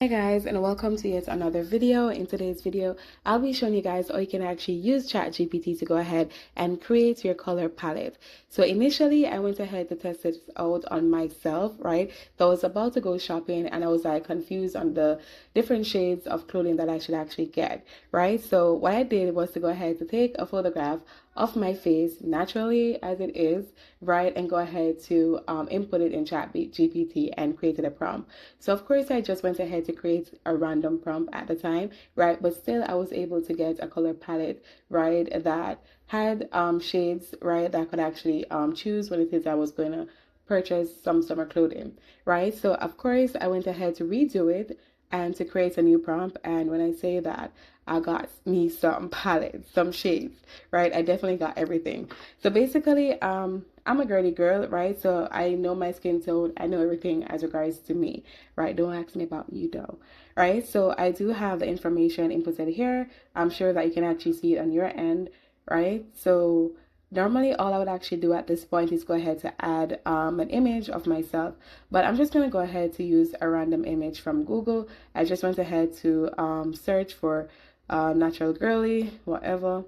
Hi guys, and welcome to yet another video. In today's video, I'll be showing you guys how you can actually use ChatGPT to go ahead and create your color palette. So initially, I went ahead to test it out on myself, right? So I was about to go shopping and I was like confused on the different shades of clothing that I should actually get, right? So what I did was to go ahead to take a photograph of my face naturally as it is, right, and go ahead to input it in ChatGPT and created a prompt. So of course I just went ahead to create a random prompt at the time, right, but still I was able to get a color palette, right, that had shades, right, that I could actually choose when it is I was going to purchase some summer clothing, right? So of course I went ahead to redo it and to create a new prompt. And when I say that, I got me some palettes, some shades, right? I definitely got everything. So basically, I'm a girly girl, right? So I know my skin tone. I know everything as regards to me, right? Don't ask me about you though, right? So I do have the information inputted here. I'm sure that you can actually see it on your end, right? So normally all I would actually do at this point is go ahead to add an image of myself, but I'm just going to go ahead to use a random image from Google. I just went ahead to search for natural girly, whatever.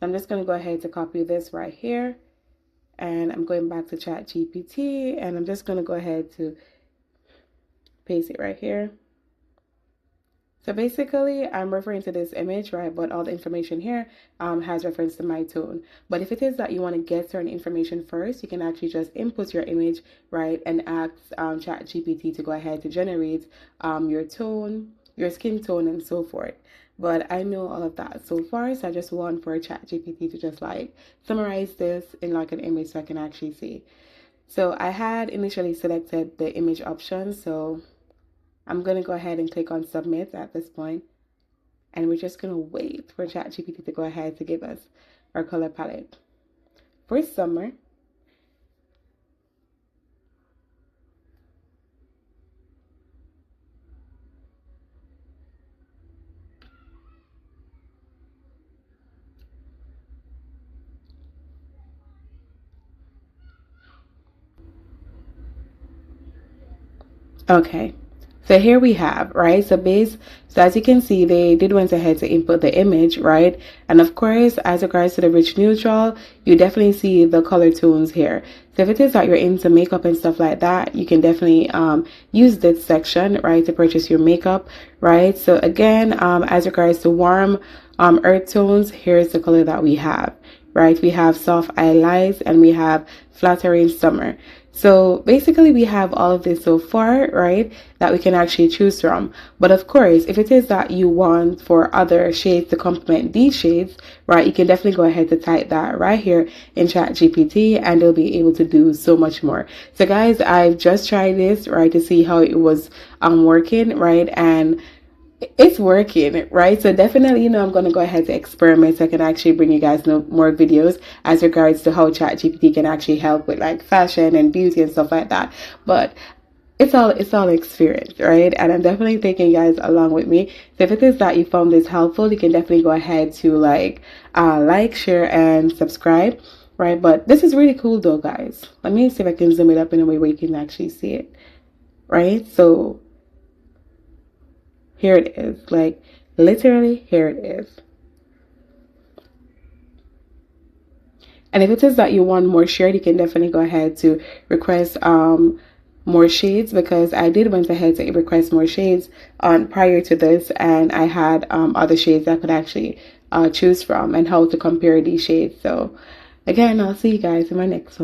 I'm just going to go ahead to copy this right here, and I'm going back to ChatGPT, and I'm just going to go ahead to paste it right here. So basically, I'm referring to this image, right? But all the information here has reference to my tone. But if it is that you want to get certain information first, you can actually just input your image, right? And ask ChatGPT to go ahead to generate your tone, your skin tone, and so forth. But I know all of that so far, so I just want for ChatGPT to just like summarize this in like an image so I can actually see. So I had initially selected the image option, so I'm going to go ahead and click on submit at this point, and we're just going to wait for ChatGPT to go ahead to give us our color palette for summer. Okay, so here we have, right, so as you can see, they did went ahead to input the image, right? And of course, as regards to the rich neutral, you definitely see the color tones here. So if it is that you're into makeup and stuff like that, you can definitely use this section, right, to purchase your makeup, right? So again, as regards to warm earth tones, here's the color that we have, right? We have soft highlights and we have flattering summer. So basically we have all of this so far, right, that we can actually choose from. But of course, if it is that you want for other shades to complement these shades, right, you can definitely go ahead to type that right here in ChatGPT and they'll be able to do so much more. So guys, I've just tried this, right, to see how it was working, right, and it's working, right? So definitely, I'm going to go ahead to experiment so I can actually bring you guys more videos as regards to how ChatGPT can actually help with like fashion and beauty and stuff like that. But it's all experience, right? And I'm definitely taking you guys along with me. So if it is that you found this helpful, you can definitely go ahead to like, share, and subscribe, right? But this is really cool though, guys. Let me see if I can zoom it up in a way where you can actually see it, right? So here it is, like literally here it is. And if it is that you want more shade, you can definitely go ahead to request more shades, because I did went ahead to request more shades on prior to this, and I had other shades I could actually choose from and how to compare these shades. So again, I'll see you guys in my next one.